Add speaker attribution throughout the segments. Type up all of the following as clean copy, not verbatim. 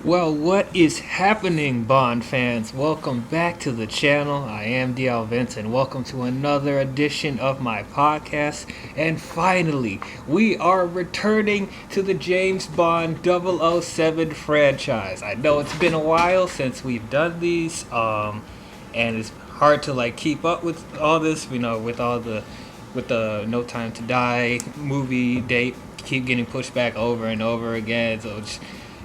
Speaker 1: Well, what is happening, Bond fans? Welcome back to the channel. I am D-WIZZLE, and welcome to another edition of my podcast. And finally, we are returning to the James Bond 007 franchise. I know it's been a while since we've done these, and it's hard to keep up with all this, with the No Time to Die movie date keep getting pushed back over and over again.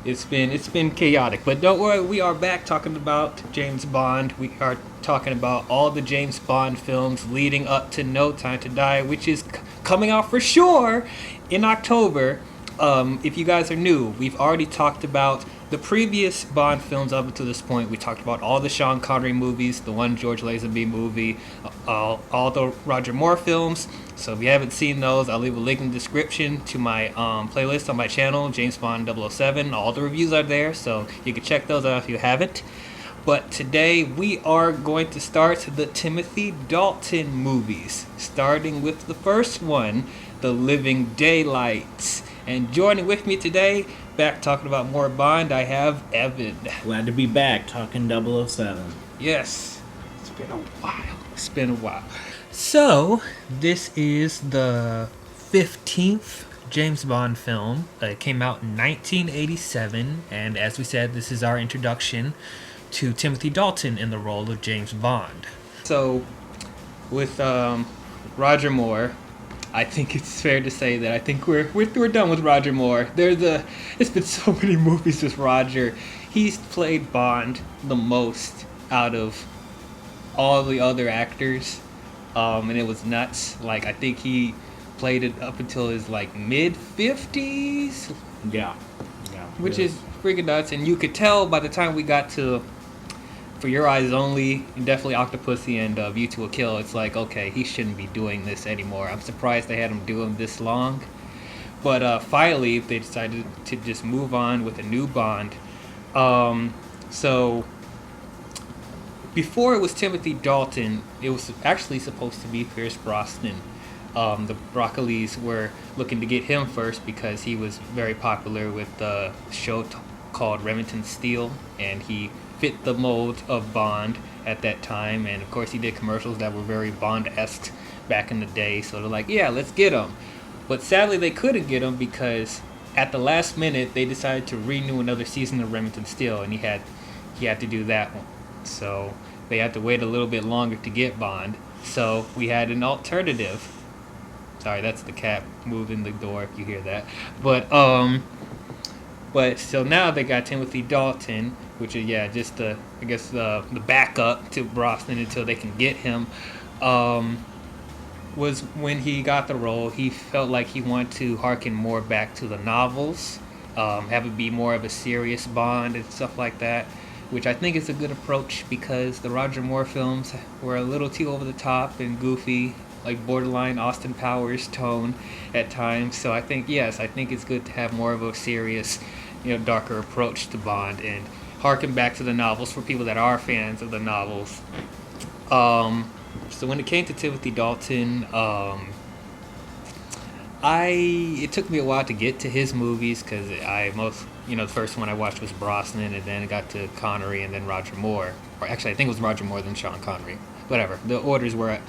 Speaker 1: It's been chaotic, but don't worry, we are back talking about James Bond. We are talking about all the James Bond films leading up to No Time to Die, which is coming out for sure in October. If you guys are new, we've already talked about the previous Bond films up until this point. We talked about all the Sean Connery movies, the one George Lazenby movie, all the Roger Moore films. So if you haven't seen those, I'll leave a link in the description to my playlist on my channel, James Bond 007. All the reviews are there, so you can check those out if you haven't. But today we are going to start the Timothy Dalton movies, starting with the first one, The Living Daylights. And joining with me today, back talking about more Bond, I have Evan.
Speaker 2: Glad to be back talking 007.
Speaker 1: Yes, it's been a while. It's been a while. So, this is the 15th James Bond film. It came out in 1987, and as we said, this is our introduction to Timothy Dalton in the role of James Bond. So, with Roger Moore, I think it's fair to say that I think we're done with Roger Moore. It's been so many movies with Roger. He's played Bond the most out of all the other actors, and it was nuts. I think he played it up until his mid-50s.
Speaker 2: Yeah.
Speaker 1: Which is freaking nuts. And you could tell by the time we got to For Your Eyes Only, and definitely Octopussy and View to a Kill, it's okay, he shouldn't be doing this anymore. I'm surprised they had him do him this long. But finally, they decided to just move on with a new Bond. So, before it was Timothy Dalton, it was actually supposed to be Pierce Brosnan. The Broccolis were looking to get him first because he was very popular with the show called Remington Steele, and he fit the mold of Bond at that time. And of course, he did commercials that were very Bond-esque back in the day. So they're like, yeah, let's get him. But sadly, they couldn't get him because at the last minute, they decided to renew another season of Remington Steele, and he had to do that one. So they had to wait a little bit longer to get Bond. So we had an alternative. Sorry, that's the cat moving the door if you hear that. But so now they got Timothy Dalton, which is just the backup to Brosnan until they can get him. Was when he got the role, he felt like he wanted to harken more back to the novels, have it be more of a serious Bond and stuff like that, which I think is a good approach because the Roger Moore films were a little too over the top and goofy, borderline Austin Powers tone at times. So I think it's good to have more of a serious, darker approach to Bond and harken back to the novels for people that are fans of the novels. So when it came to Timothy Dalton, it took me a while to get to his movies because the first one I watched was Brosnan, and then it got to Connery, and then Roger Moore. Or actually, I think it was Roger Moore, then Sean Connery. Whatever. The orders were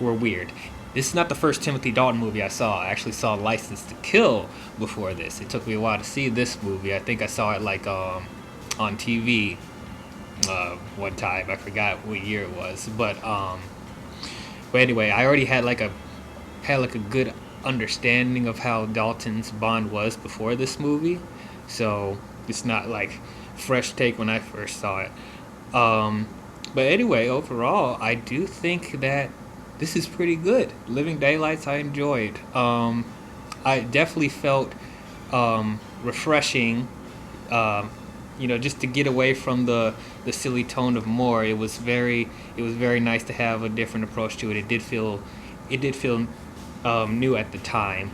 Speaker 1: weird. This is not the first Timothy Dalton movie I saw. I actually saw License to Kill before this. It took me a while to see this movie. I think I saw it on TV one time. I forgot what year it was, but anyway, I already had a good understanding of how Dalton's Bond was before this movie, so it's not fresh take when I first saw it. But anyway, overall, I do think that this is pretty good. Living Daylights, I enjoyed. I definitely felt refreshing. Just to get away from the silly tone of Moore. It was very nice to have a different approach to it. It did feel new at the time.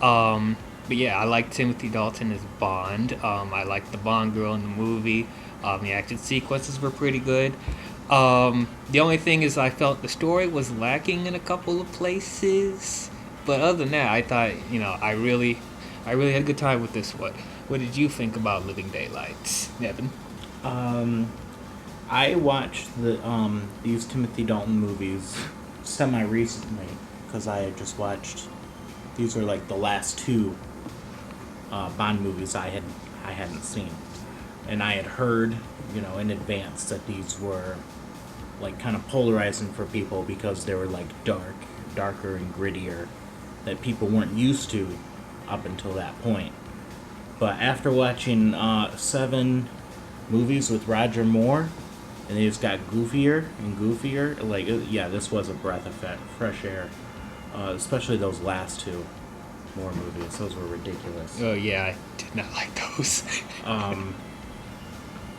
Speaker 1: But yeah, I like Timothy Dalton as Bond. I liked the Bond girl in the movie. The action sequences were pretty good. The only thing is I felt the story was lacking in a couple of places. But other than that, I thought, I really had a good time with this one. What did you think about Living Daylights, Nevin?
Speaker 2: I watched these Timothy Dalton movies semi recently because I had just watched. These are like the last two Bond movies I hadn't seen, and I had heard, in advance that these were like kind of polarizing for people because they were like darker and grittier that people weren't used to up until that point. But after watching 7 movies with Roger Moore, and they just got goofier and goofier, this was a breath of fresh air. Especially those last 2 Moore movies. Those were ridiculous.
Speaker 1: Oh yeah, I did not like those.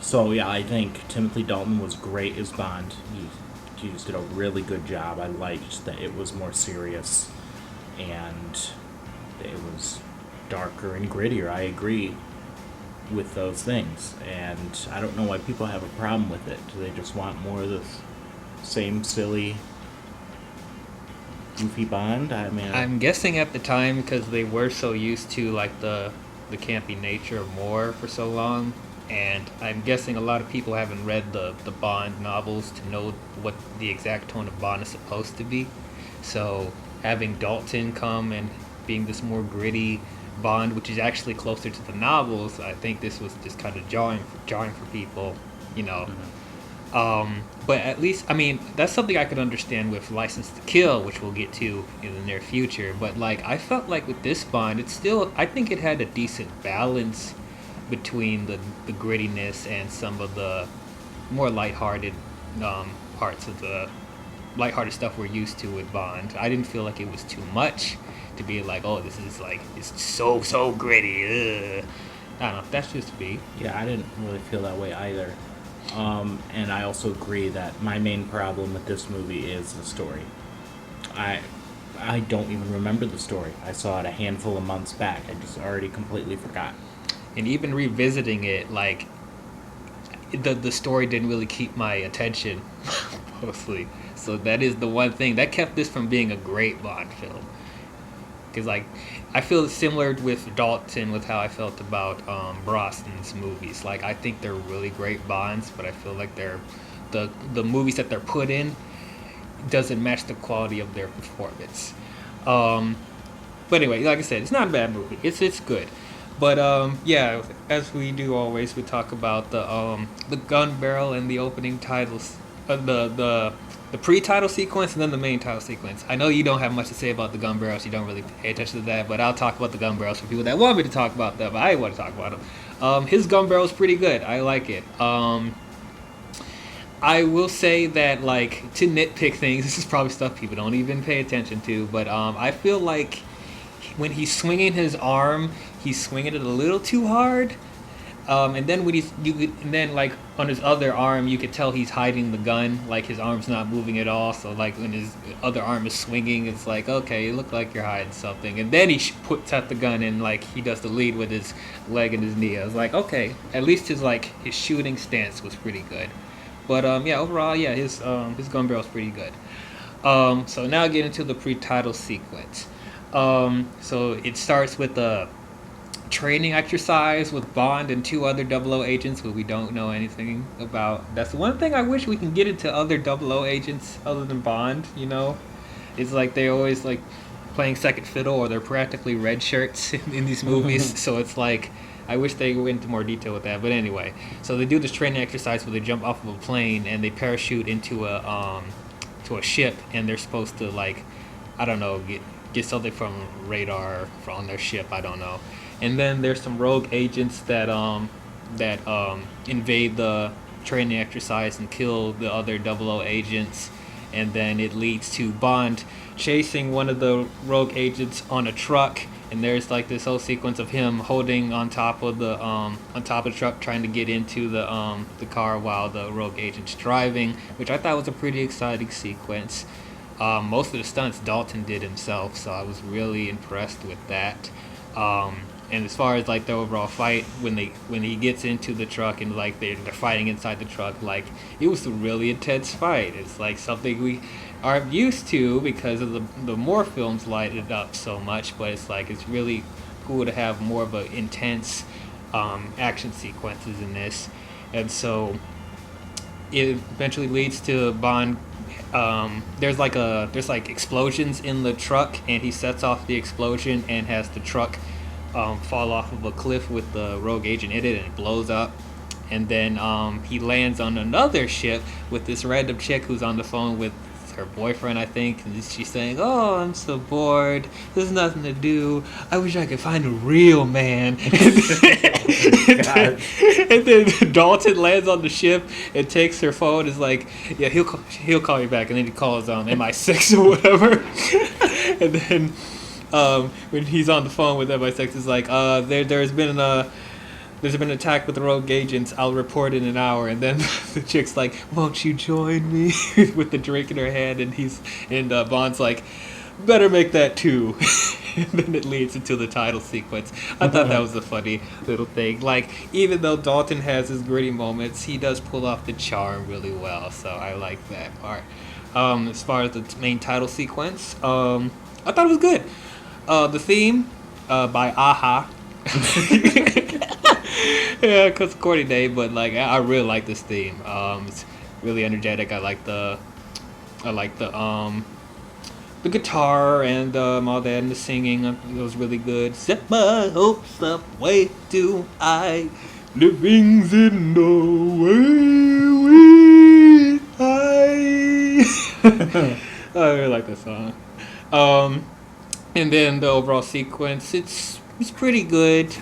Speaker 2: So yeah, I think Timothy Dalton was great as Bond. He just did a really good job. I liked that it was more serious and it was darker and grittier. I agree with those things, and I don't know why people have a problem with it. Do they just want more of this same silly, goofy Bond? I mean,
Speaker 1: I'm guessing at the time because they were so used to like the campy nature of Moore for so long, and I'm guessing a lot of people haven't read the Bond novels to know what the exact tone of Bond is supposed to be. So having Dalton come and being this more gritty Bond, which is actually closer to the novels, I think this was just kind of jarring for people, But at least, I mean, that's something I could understand with License to Kill, which we'll get to in the near future. But like, I felt like with this Bond, I think it had a decent balance between the grittiness and some of the more lighthearted parts of the lighthearted stuff we're used to with Bond. I didn't feel like it was too much to be like, oh, this is like, it's so gritty. Ugh. I don't know. That's just me.
Speaker 2: Yeah, I didn't really feel that way either. And I also agree that my main problem with this movie is the story. I don't even remember the story. I saw it a handful of months back. I just already completely forgot.
Speaker 1: And even revisiting it, like, the story didn't really keep my attention, mostly. So that is the one thing that kept this from being a great Bond film. Because, like, I feel similar with Dalton with how I felt about Brosnan's movies. Like, I think they're really great Bonds, but I feel like the movies that they're put in doesn't match the quality of their performance. But anyway, like I said, it's not a bad movie. It's good. But yeah, as we do always, we talk about the gun barrel and the opening titles, the pre-title sequence and then the main title sequence. I know you don't have much to say about the gun barrels. You don't really pay attention to that, but I'll talk about the gun barrels for people that want me to talk about them. I want to talk about them. His gun barrel is pretty good. I like it. I will say that, like, to nitpick things, this is probably stuff people don't even pay attention to, but I feel like when he's swinging his arm, he's swinging it a little too hard. And then like on his other arm, you could tell he's hiding the gun, like his arm's not moving at all. So like when his other arm is swinging, it's like, okay, you look like you're hiding something. And then he puts out the gun and like he does the lead with his leg and his knee. I was like, okay, at least his shooting stance was pretty good. But yeah, overall, yeah, his gun barrel's pretty good. So now get into the pre-title sequence. So it starts with a training exercise with Bond and 2 other 00 agents who we don't know anything about. That's the one thing I wish we can get into other 00 agents other than Bond, It's like they always like playing second fiddle, or they're practically red shirts in these movies. So it's like, I wish they went into more detail with that. But anyway, so they do this training exercise where they jump off of a plane and they parachute into a ship, and they're supposed to, like, I don't know, get something from radar on their ship. I don't know. And then there's some rogue agents that invade the training exercise and kill the other 00 agents, and then it leads to Bond chasing one of the rogue agents on a truck, and there's like this whole sequence of him holding on top of the truck, trying to get into the car while the rogue agent's driving, which I thought was a pretty exciting sequence. Most of the stunts Dalton did himself, so I was really impressed with that. And as far as like the overall fight, when he gets into the truck and like they're fighting inside the truck, like it was a really intense fight. It's like something we aren't used to because of the Moore films light it up so much, but it's like it's really cool to have more of a intense action sequences in this, and so it eventually leads to Bond. There's like explosions in the truck, and he sets off the explosion and has the truck fall off of a cliff with the rogue agent in it, and it blows up. And then he lands on another ship with this random chick who's on the phone with her boyfriend, I think, and she's saying, "Oh, I'm so bored. There's nothing to do. I wish I could find a real man." And then Dalton lands on the ship and takes her phone. Is like, "Yeah, he'll call you back." And then he calls MI6 or whatever. And then when he's on the phone with MI6, it's like, there's been an attack with the rogue agents. I'll report in an hour." And then the chick's like, "Won't you join me?" with the drink in her hand, and Bond's like, "Better make that 2." And then it leads into the title sequence. I thought that was a funny little thing. Like, even though Dalton has his gritty moments, he does pull off the charm really well. So I like that part. As far as the main title sequence, I thought it was good. The theme by Aha. Yeah, because Cordy Day, but like I really like this theme. It's really energetic. I like the guitar and all that, and the singing. It was really good. Set my hopes up, way too high. Living's in the way we high. I really like this song. And then the overall sequence, it's pretty good.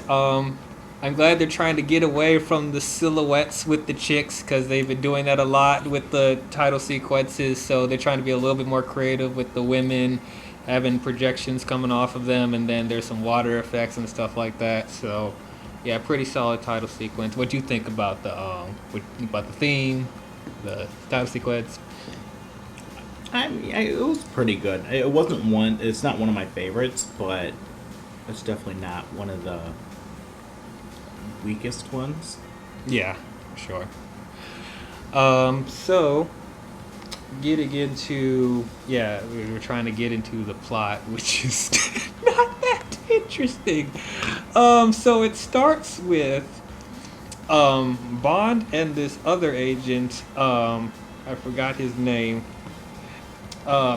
Speaker 1: I'm glad they're trying to get away from the silhouettes with the chicks, because they've been doing that a lot with the title sequences. So they're trying to be a little bit more creative with the women, having projections coming off of them, and then there's some water effects and stuff like that. So yeah, pretty solid title sequence. What do you think about the theme, the title sequence?
Speaker 2: It was pretty good. It's not one of my favorites, but it's definitely not one of the weakest ones.
Speaker 1: Yeah, sure. So getting into we were trying to get into the plot, which is not that interesting. So it starts with Bond and this other agent. I forgot his name.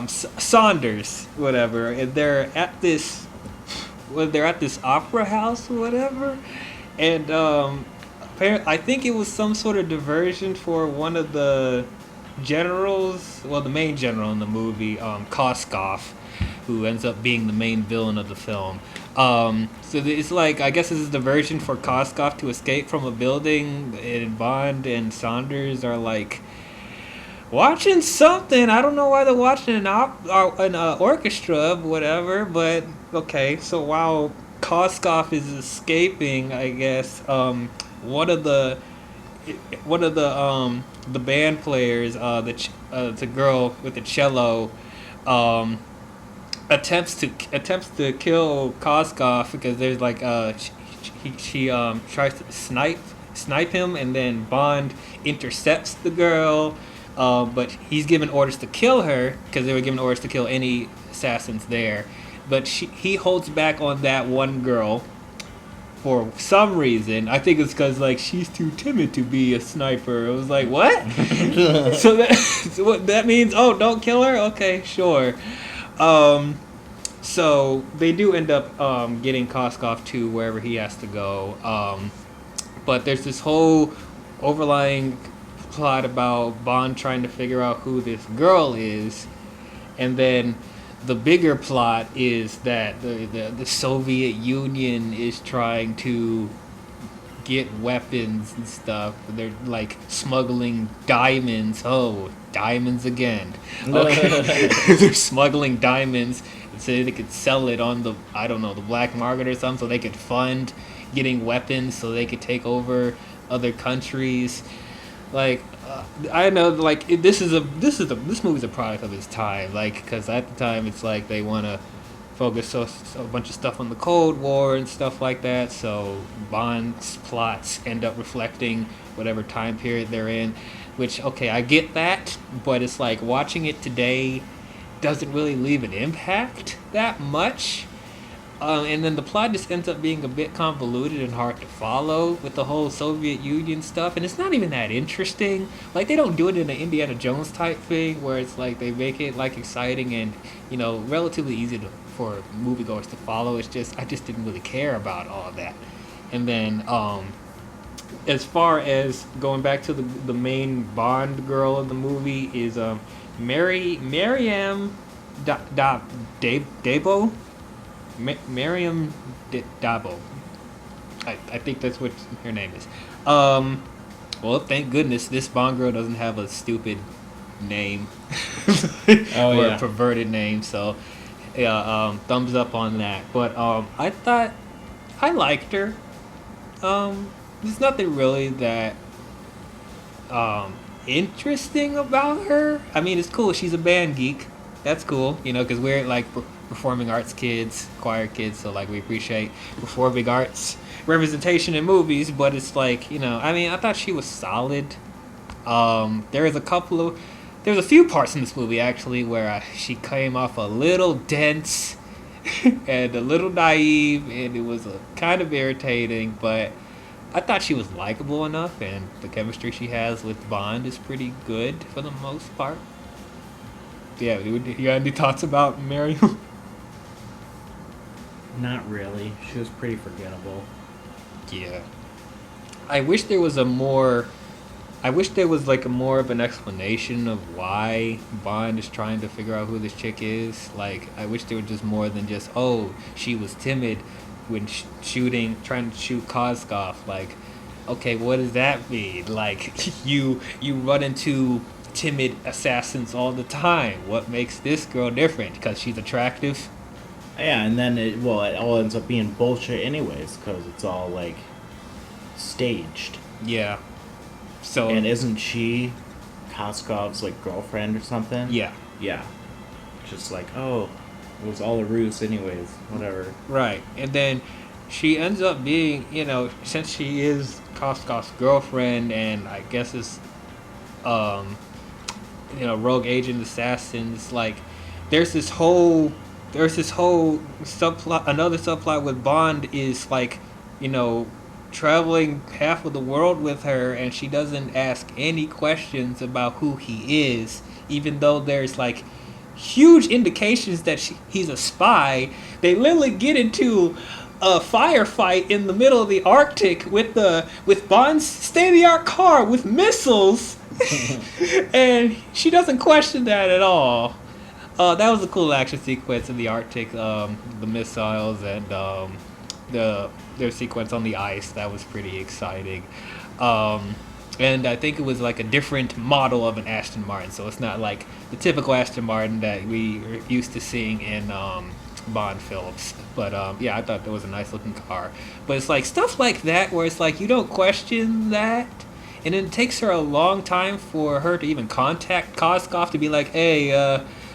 Speaker 1: Saunders, whatever, and they're at this opera house or whatever. And apparently, I think it was some sort of diversion for one of the generals, well, the main general in the movie, Koskov, who ends up being the main villain of the film. So it's like, I guess this is a diversion for Koskov to escape from a building, and Bond and Saunders are like watching something. I don't know why they're watching an orchestra, whatever, but okay. So while Koskov is escaping, I guess one of the band players, the girl with the cello, attempts to kill Koskov, because there's like she tries to snipe him, and then Bond intercepts the girl, but he's given orders to kill her, because they were given orders to kill any assassins there. But he holds back on that one girl for some reason. I think it's because like she's too timid to be a sniper. It was like, what? So that means, oh, don't kill her? Okay, sure. So they do end up getting Koskov to wherever he has to go. But there's this whole overlying plot about Bond trying to figure out who this girl is, and then the bigger plot is that the Soviet Union is trying to get weapons and stuff. They're like smuggling diamonds. Oh, diamonds again. Okay. They're smuggling diamonds so they could sell it on the black market or something, so they could fund getting weapons so they could take over other countries. Like, I know, like, this movie's a product of its time, like, because at the time it's like they want to focus a bunch of stuff on the Cold War and stuff like that, so Bond's plots end up reflecting whatever time period they're in, which, okay, I get that, but it's like watching it today doesn't really leave an impact that much. And then the plot just ends up being a bit convoluted and hard to follow with the whole Soviet Union stuff, and it's not even that interesting. Like they don't do it in an Indiana Jones type thing where it's like they make it like exciting and relatively easy for moviegoers to follow. It's just I just didn't really care about all of that. And then as far as going back to the main Bond girl of the movie is Maryam Dabo. Miriam Dabo. I think that's what her name is. Well, thank goodness this Bond girl doesn't have a stupid name or a perverted name. So, yeah, thumbs up on that. But I thought I liked her. There's nothing really that interesting about her. I mean, it's cool. She's a band geek. That's cool, because we're like performing arts kids, choir kids, so like we appreciate performing arts representation in movies. But it's like, I thought she was solid. There's a few parts in this movie actually where she came off a little dense and a little naive, and it was kind of irritating. But I thought she was likable enough, and the chemistry she has with Bond is pretty good for the most part. Yeah, you got any thoughts about Miriam?
Speaker 2: Not really. She was pretty forgettable.
Speaker 1: Yeah. I wish there was like a more of an explanation of why Bond is trying to figure out who this chick is. Like, I wish there was just more than just, oh, she was timid when trying to shoot Kozkov. Like, okay, what does that mean? Like, you run into timid assassins all the time. What makes this girl different? Because she's attractive?
Speaker 2: Yeah, and then it all ends up being bullshit anyways, because it's all like staged.
Speaker 1: Yeah. So.
Speaker 2: And isn't she Koskov's like girlfriend or something?
Speaker 1: Yeah.
Speaker 2: Yeah. Just like, oh, it was all a ruse anyways. Whatever.
Speaker 1: Right, and then she ends up being, since she is Koskov's girlfriend, and I guess it's rogue agent assassins, like there's this whole subplot. Another subplot with Bond is like, traveling half of the world with her, and she doesn't ask any questions about who he is, even though there's like huge indications that he's a spy. They literally get into a firefight in the middle of the Arctic with Bond's state-of-the-art car with missiles. And she doesn't question that at all. That was a cool action sequence in the Arctic. The missiles and their sequence on the ice, that was pretty exciting. And I think it was like a different model of an Aston Martin, so it's not like the typical Aston Martin that we are used to seeing in Bond films. But yeah, I thought that was a nice looking car. But it's like stuff like that where it's like you don't question that. And it takes her a long time for her to even contact Koskov to be like, hey,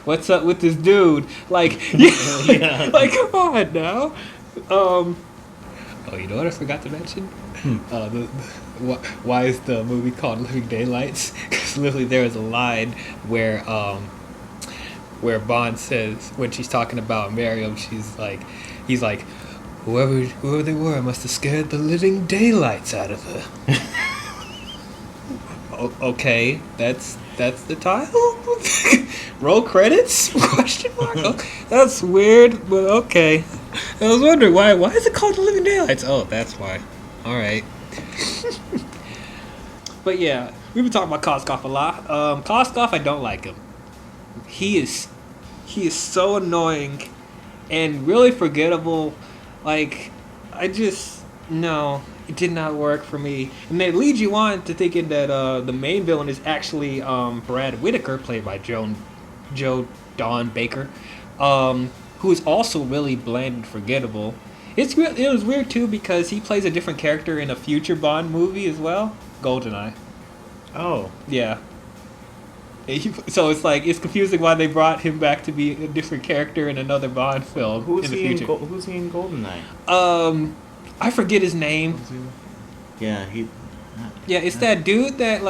Speaker 1: what's up with this dude? Like, yeah. Like, come on now. Oh, you know what I forgot to mention? Why is the movie called Living Daylights? Because literally there is a line where Bond says, when she's talking about Miriam, he's like, whoever they were must have scared the living daylights out of her. Okay, that's the title? Roll credits? Question mark? Okay, that's weird, but okay. I was wondering why is it called The Living Daylights? Oh, that's why. Alright. But yeah, we've been talking about Koskov a lot. Koskov, I don't like him. He is so annoying and really forgettable. Like, no, it did not work for me. And they lead you on to thinking that the main villain is actually Brad Whitaker, played by Joe Don Baker, who is also really bland and forgettable. It was weird too because he plays a different character in a future Bond movie as well, GoldenEye.
Speaker 2: Oh.
Speaker 1: Yeah. So it's like it's confusing why they brought him back to be a different character in another Bond film in the future.
Speaker 2: Who's he in GoldenEye?
Speaker 1: I forget his name.
Speaker 2: Yeah,
Speaker 1: Yeah, it's that dude that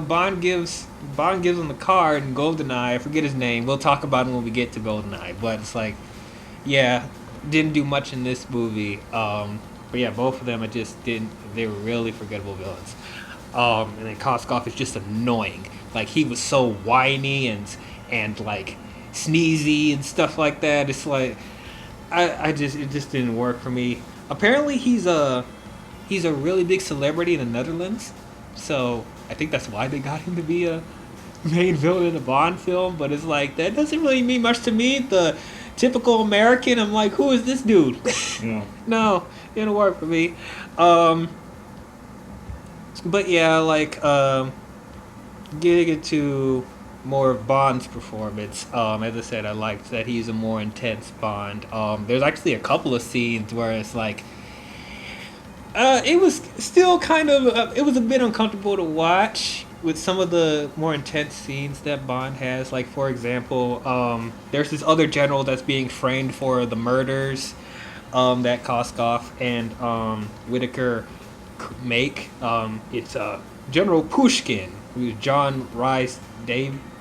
Speaker 1: Bond gives him the card in GoldenEye. I forget his name. We'll talk about him when we get to GoldenEye. But it's like, yeah, didn't do much in this movie. But yeah, both of them I just didn't. They were really forgettable villains. And then Koskov is just annoying. Like he was so whiny and like sneezy and stuff like that. It's like it just didn't work for me. Apparently he's a really big celebrity in the Netherlands, so I think that's why they got him to be a main villain in a Bond film. But it's like that doesn't really mean much to me. The typical American, I'm like, who is this dude?
Speaker 2: Yeah.
Speaker 1: No, it didn't work for me. But yeah, like getting into more of Bond's performance. As I said, I liked that he's a more intense Bond. There's actually a couple of scenes where it's like, it was still kind of, it was a bit uncomfortable to watch with some of the more intense scenes that Bond has. Like, for example, there's this other general that's being framed for the murders that Koskov and Whitaker make. It's General Pushkin, who's John Rhys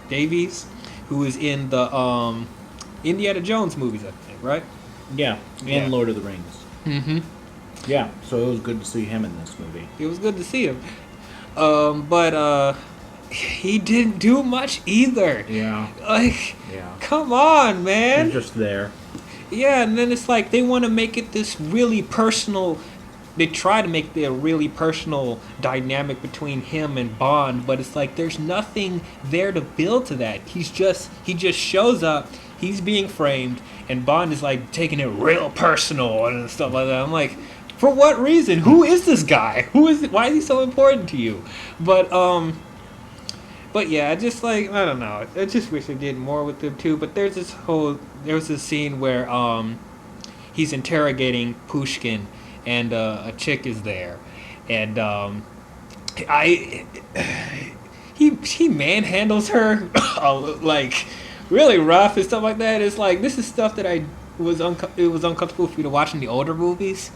Speaker 1: Davies, who is in the Indiana Jones movies, I think, right?
Speaker 2: Yeah, and
Speaker 1: Yeah.
Speaker 2: Lord of the Rings.
Speaker 1: Mm-hmm.
Speaker 2: Yeah, so it was good to see him in this movie.
Speaker 1: It was good to see him. But he didn't do much either.
Speaker 2: Yeah.
Speaker 1: Like,
Speaker 2: Yeah.
Speaker 1: come on, man.
Speaker 2: He's just there.
Speaker 1: Yeah, and then it's like they want to make it this really personal. They try to make the really personal dynamic between him and Bond, but it's like there's nothing there to build to that. He just shows up, he's being framed, and Bond is like taking it real personal and stuff like that. I'm like, for what reason? Who is this guy? Why is he so important to you? But yeah, I just like, I don't know. I just wish they did more with them too. But there was this scene where he's interrogating Pushkin, and a chick is there, and he manhandles her like really rough and stuff like that. It's like, this is stuff that it was uncomfortable for me to watch in the older movies,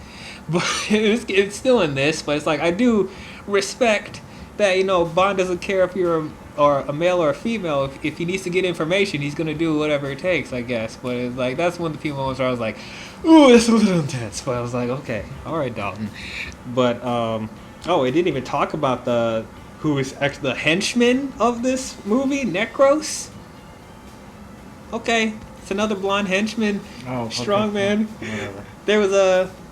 Speaker 1: but it's still in this. But it's like, I do respect that, Bond doesn't care if you're a male or a female. If he needs to get information, he's gonna do whatever it takes, I guess. But it's like, that's one of the few moments where I was like, ooh, that's a little intense. But I was like, okay, all right, Dalton. But it didn't even talk about who is actually the henchman of this movie, Necros. Okay, it's another blonde henchman, strong man.
Speaker 2: Whatever.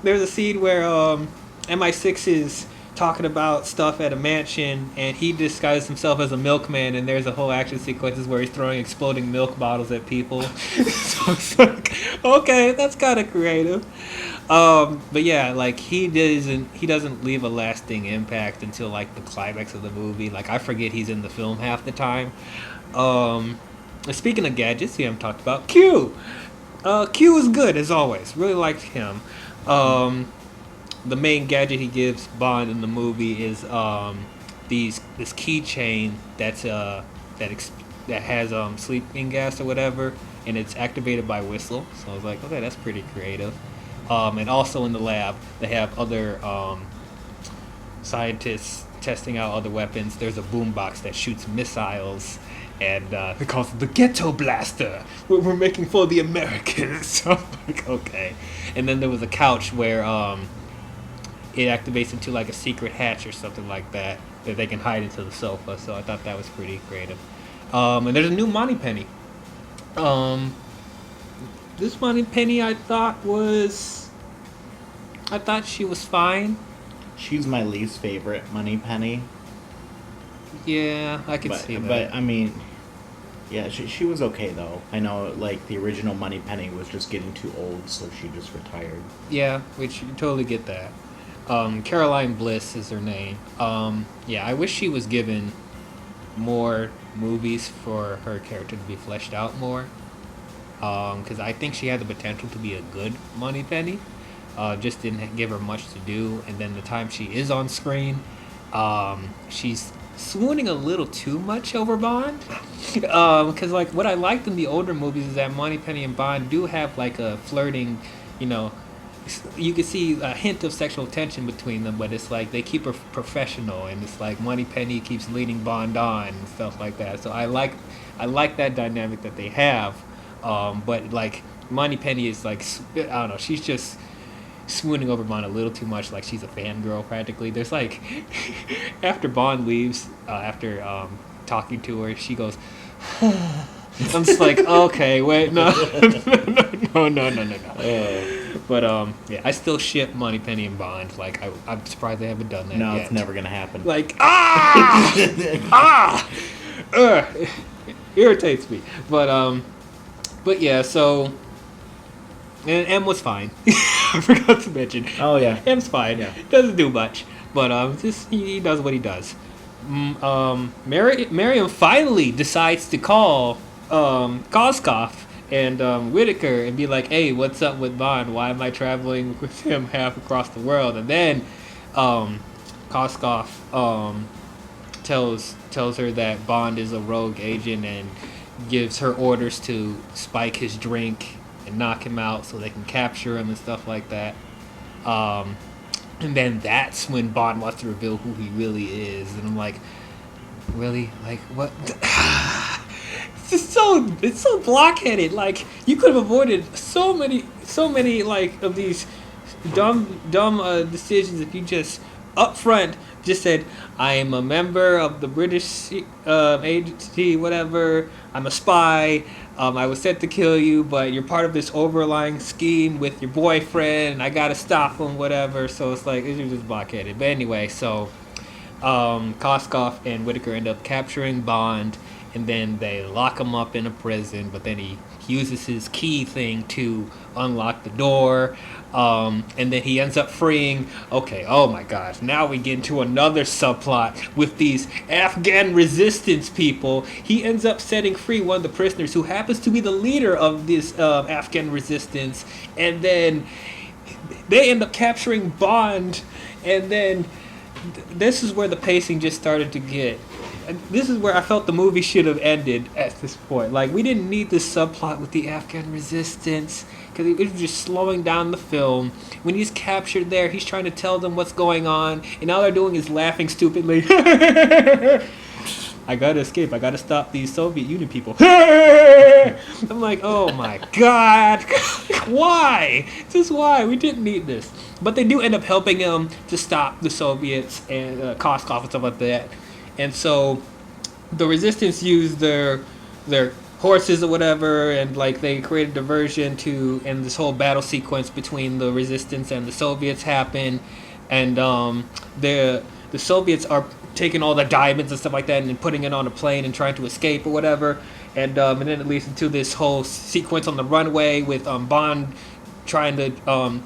Speaker 1: There was a scene where MI6 is talking about stuff at a mansion, and he disguised himself as a milkman, and there's a whole action sequences where he's throwing exploding milk bottles at people. So it's like, okay, that's kind of creative. But yeah, like he doesn't leave a lasting impact until like the climax of the movie. Like, I forget he's in the film half the time. Speaking of gadgets, we haven't talked about Q. Q is good as always. Really liked him. The main gadget he gives Bond in the movie is this keychain that has sleeping gas or whatever, and it's activated by whistle. So I was like, okay, that's pretty creative. And also in the lab, they have other scientists testing out other weapons. There's a boombox that shoots missiles, and they call it the Ghetto Blaster. We're making for the Americans. So I'm like, okay. And then there was a couch where it activates into like a secret hatch or something like that they can hide into the sofa. So I thought that was pretty creative. And there's a new Moneypenny. This Moneypenny I thought she was fine.
Speaker 2: She's my least favorite Moneypenny.
Speaker 1: Yeah, I could see that.
Speaker 2: But I mean, yeah, she was okay though. I know, like, the original Moneypenny was just getting too old, so she just retired.
Speaker 1: Yeah, which you totally get that. Caroline Bliss is her name. Yeah, I wish she was given more movies for her character to be fleshed out more. Because I think she had the potential to be a good Moneypenny. Just didn't give her much to do. And then the time she is on screen, she's swooning a little too much over Bond. Because like what I liked in the older movies is that Moneypenny and Bond do have like a flirting, you can see a hint of sexual tension between them, but it's like they keep her professional, and it's like Moneypenny keeps leading Bond on and stuff like that. So I like that dynamic that they have. But like Moneypenny is like, I don't know, she's just swooning over Bond a little too much, like she's a fangirl practically. There's like, after Bond leaves, after talking to her, she goes, I'm just like, okay, wait, no, no. But yeah, I still ship Moneypenny and Bond. Like, I'm surprised they haven't done that
Speaker 2: No,
Speaker 1: yet.
Speaker 2: it's never gonna happen.
Speaker 1: Like, it irritates me. But yeah, so, and M was fine. I forgot to mention.
Speaker 2: Oh yeah,
Speaker 1: M's fine.
Speaker 2: Yeah.
Speaker 1: Doesn't do much, but just he does what he does. Miriam finally decides to call Koskov and Whitaker and be like, "Hey, what's up with Bond? Why am I traveling with him half across the world?" And then Koskov tells her that Bond is a rogue agent and gives her orders to spike his drink and knock him out so they can capture him and stuff like that. And then that's when Bond wants to reveal who he really is, and I'm like, really? Like, what? It's so blockheaded. Like, you could have avoided so many like of these dumb decisions if you just up front just said, I am a member of the British agency, whatever. I'm a spy. I was set to kill you, but you're part of this overlying scheme with your boyfriend, and I gotta stop him, whatever. So it's like, it's just blockheaded. But anyway, so Koskov and Whitaker end up capturing Bond, and then they lock him up in a prison, but then he uses his key thing to unlock the door. And then he ends up freeing. Okay, oh my gosh, now we get into another subplot with these Afghan resistance people. He ends up setting free one of the prisoners who happens to be the leader of this Afghan resistance, and then they end up capturing Bond, and then this is where the pacing just started to get. This is where I felt the movie should have ended at this point. Like, we didn't need this subplot with the Afghan resistance, because it was just slowing down the film. When he's captured there, he's trying to tell them what's going on, and all they're doing is laughing stupidly. I gotta escape. I gotta stop these Soviet Union people. I'm like, oh my god. Why? Just why? We didn't need this. But they do end up helping him to stop the Soviets and Koskov and stuff like that. And so the resistance used their horses or whatever, and like they created a diversion and this whole battle sequence between the resistance and the Soviets happen, and the Soviets are taking all the diamonds and stuff like that and then putting it on a plane and trying to escape or whatever, and then it leads into this whole sequence on the runway with Bond trying to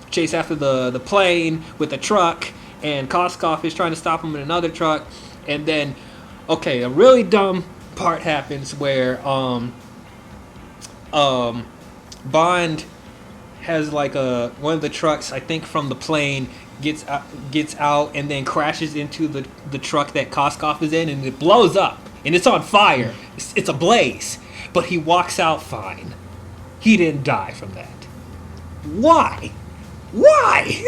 Speaker 1: chase after the plane with a truck, and Koskov is trying to stop him in another truck. And then, okay, a really dumb part happens where Bond has like one of the trucks, I think from the plane, gets out and then crashes into the truck that Koskov is in, and it blows up and it's on fire. It's ablaze, but he walks out fine. He didn't die from that. Why? Like,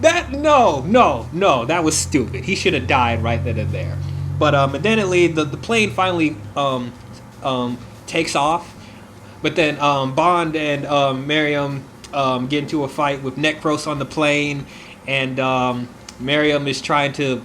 Speaker 1: that no, that was stupid. He should have died right then and there. But and then the plane finally takes off. But then Bond and Miriam get into a fight with Necros on the plane, and Miriam is trying to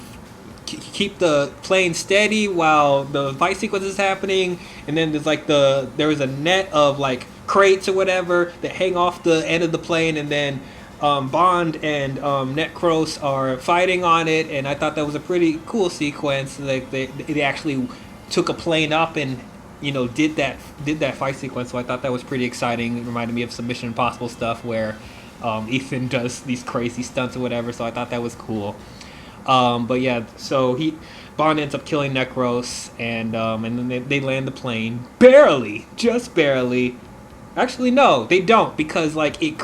Speaker 1: keep the plane steady while the fight sequence is happening. And then there was a net of like crates or whatever that hang off the end of the plane, and then Bond and Necros are fighting on it, and I thought that was a pretty cool sequence. Like they actually took a plane up and did that fight sequence. So I thought that was pretty exciting. It reminded me of some Mission Impossible stuff where Ethan does these crazy stunts or whatever. So I thought that was cool. But yeah, so Bond ends up killing Necros, and then they land the plane just barely. Actually, no, they don't, because like it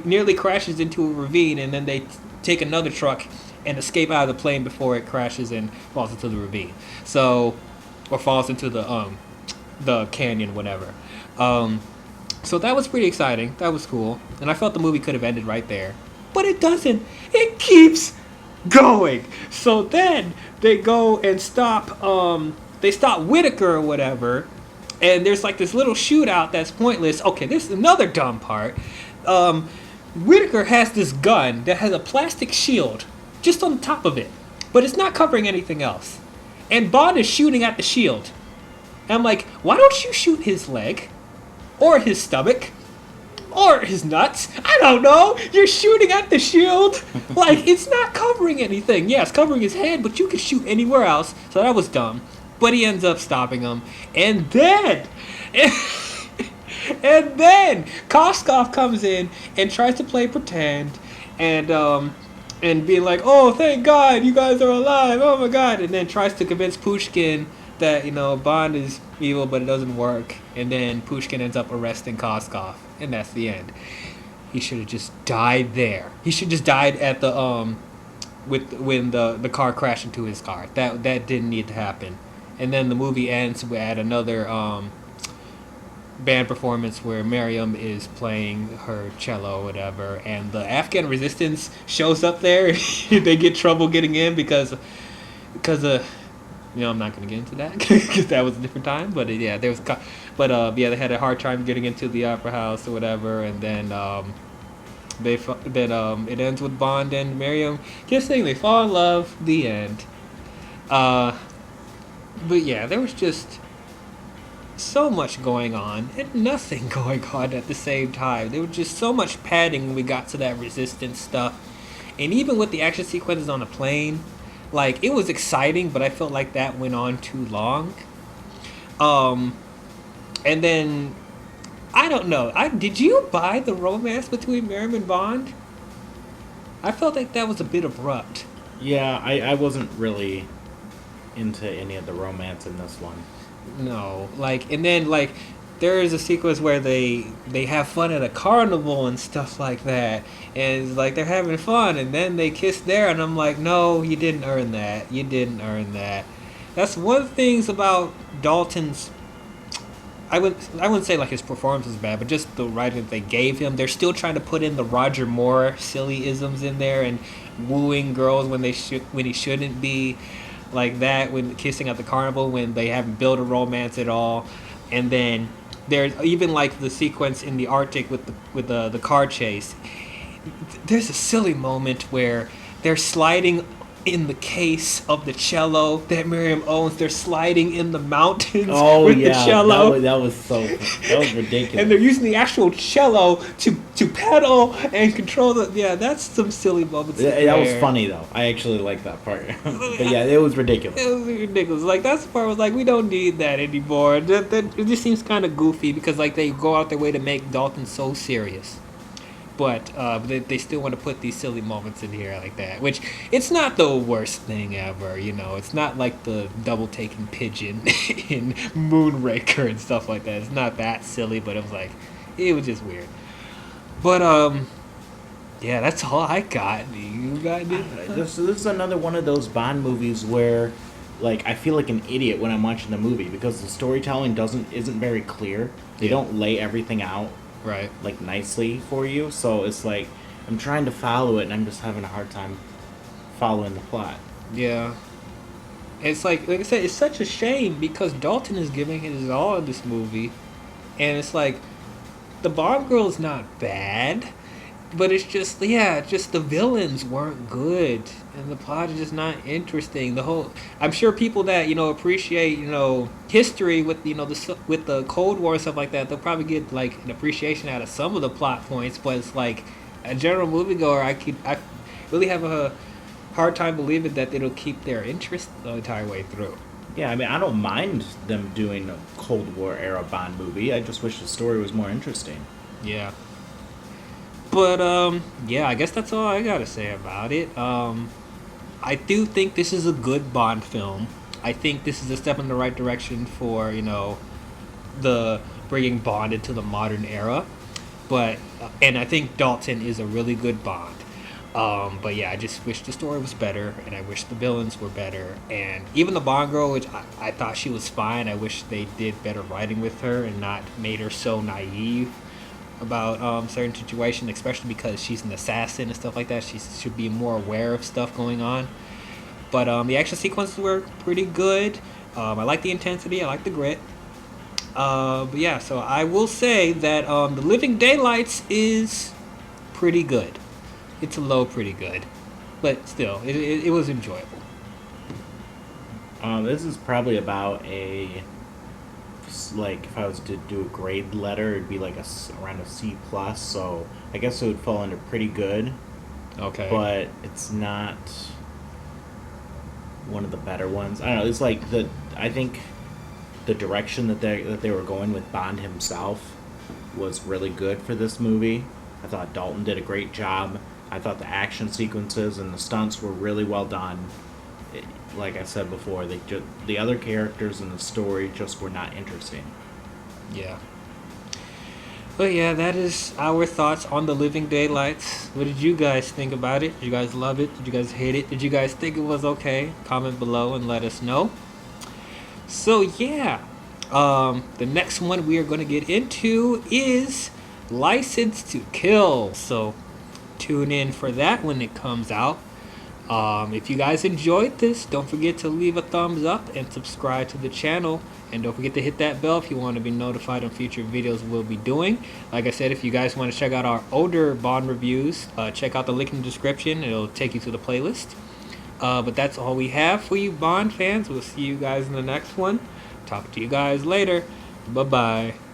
Speaker 1: nearly crashes into a ravine, and then they take another truck and escape out of the plane before it crashes and falls into the ravine. So, or falls into the canyon, whatever. So that was pretty exciting. That was cool, and I felt the movie could have ended right there, but it doesn't. It keeps going. So then they go and stop. They stop Whitaker or whatever. And there's like this little shootout that's pointless. Okay, this is another dumb part. Whitaker has this gun that has a plastic shield just on the top of it, but it's not covering anything else. And Bond is shooting at the shield. And I'm like, why don't you shoot his leg? Or his stomach? Or his nuts? I don't know. You're shooting at the shield. Like, it's not covering anything. Yeah, it's covering his head, but you can shoot anywhere else. So that was dumb. But he ends up stopping him. And then... and then Koskov comes in and tries to play pretend. And being like, oh, thank God, you guys are alive. Oh, my God. And then tries to convince Pushkin that, Bond is evil, but it doesn't work. And then Pushkin ends up arresting Koskov. And that's the end. He should have just died there. He should just died at the when the car crashed into his car. That didn't need to happen. And then the movie ends at another band performance where Miriam is playing her cello or whatever, and the Afghan resistance shows up there. They get trouble getting in because of I'm not going to get into that because that was a different time. But yeah, they had a hard time getting into the opera house or whatever, and then it ends with Bond and Miriam kissing. They fall in love. The end. But yeah, there was just so much going on and nothing going on at the same time. There was just so much padding when we got to that resistance stuff. And even with the action sequences on the plane, like, it was exciting, but I felt like that went on too long. And then, I don't know. Did you buy the romance between Miriam and Bond? I felt like that was a bit abrupt.
Speaker 2: Yeah, I wasn't really into any of the romance in this one.
Speaker 1: No, and then there is a sequence where they have fun at a carnival and stuff like that, and it's like they're having fun, and then they kiss there, and I'm like, no, you didn't earn that. You didn't earn that. That's one of the things about Dalton's. I wouldn't say like his performance was bad, but just the writing that they gave him. They're still trying to put in the Roger Moore silly isms in there and wooing girls when he shouldn't be. Like that, when kissing at the carnival, when they haven't built a romance at all. And then there's even like the sequence in the Arctic with the car chase. There's a silly moment where they're sliding in the case of the cello that Miriam owns. They're sliding in the mountains with the cello.
Speaker 2: That was ridiculous.
Speaker 1: And they're using the actual cello to pedal and control the. Yeah, that's some silly moments.
Speaker 2: That was funny though. I actually like that part. But yeah, it was ridiculous.
Speaker 1: It was ridiculous. Like, that's the part was like, we don't need that anymore. It just seems kind of goofy because like they go out their way to make Dalton so serious. But they still want to put these silly moments in here like that, which it's not the worst thing ever, It's not like the double taking pigeon in Moonraker and stuff like that. It's not that silly, but it was just weird. But yeah, that's all I got. You got it?
Speaker 2: This is another one of those Bond movies where, like, I feel like an idiot when I'm watching the movie because the storytelling isn't very clear. They don't lay everything out.
Speaker 1: Right.
Speaker 2: Like, nicely for you, so it's like I'm trying to follow it and I'm just having a hard time following the plot.
Speaker 1: Yeah. It's like I said, it's such a shame because Dalton is giving his all in this movie, and it's like the Bond girl is not bad, but it's just the villains weren't good and the plot is just not interesting. I'm sure people that appreciate history with with the Cold War and stuff like that, they'll probably get like an appreciation out of some of the plot points, but it's like a general moviegoer, I really have a hard time believing that it'll keep their interest the entire way through.
Speaker 2: Yeah, I mean, I don't mind them doing a Cold War era Bond movie. I just wish the story was more interesting.
Speaker 1: Yeah. But I guess that's all I gotta say about it. I do think this is a good Bond film. I think this is a step in the right direction for the bringing Bond into the modern era. But and I think Dalton is a really good Bond. But yeah, I just wish the story was better, and I wish the villains were better, and even the Bond girl, which I thought she was fine. I wish they did better writing with her and not made her so naive about certain situations, especially because she's an assassin and stuff like that. She should be more aware of stuff going on. But the action sequences were pretty good. I like the intensity. I like the grit. But yeah, so I will say that The Living Daylights is pretty good. It's a low pretty good, but still, it was enjoyable.
Speaker 2: This is probably about like if I was to do a grade letter, it'd be like around a C plus. So I guess it would fall under pretty good,
Speaker 1: Okay.
Speaker 2: but it's not one of the better ones. I don't know. It's like I think the direction that they were going with Bond himself was really good for this movie. I thought Dalton did a great job. I thought the action sequences and the stunts were really well done. Like I said before, the other characters in the story just were not interesting.
Speaker 1: Yeah. But yeah, that is our thoughts on The Living Daylights. What did you guys think about it? Did you guys love it? Did you guys hate it? Did you guys think it was okay? Comment below and let us know. So yeah, the next one we are going to get into is License to Kill. So tune in for that when it comes out. If you guys enjoyed this, don't forget to leave a thumbs up and subscribe to the channel. And don't forget to hit that bell if you want to be notified on future videos we'll be doing. Like I said, if you guys want to check out our older Bond reviews, check out the link in the description. It'll take you to the playlist. But that's all we have for you Bond fans. We'll see you guys in the next one. Talk to you guys later. Bye-bye.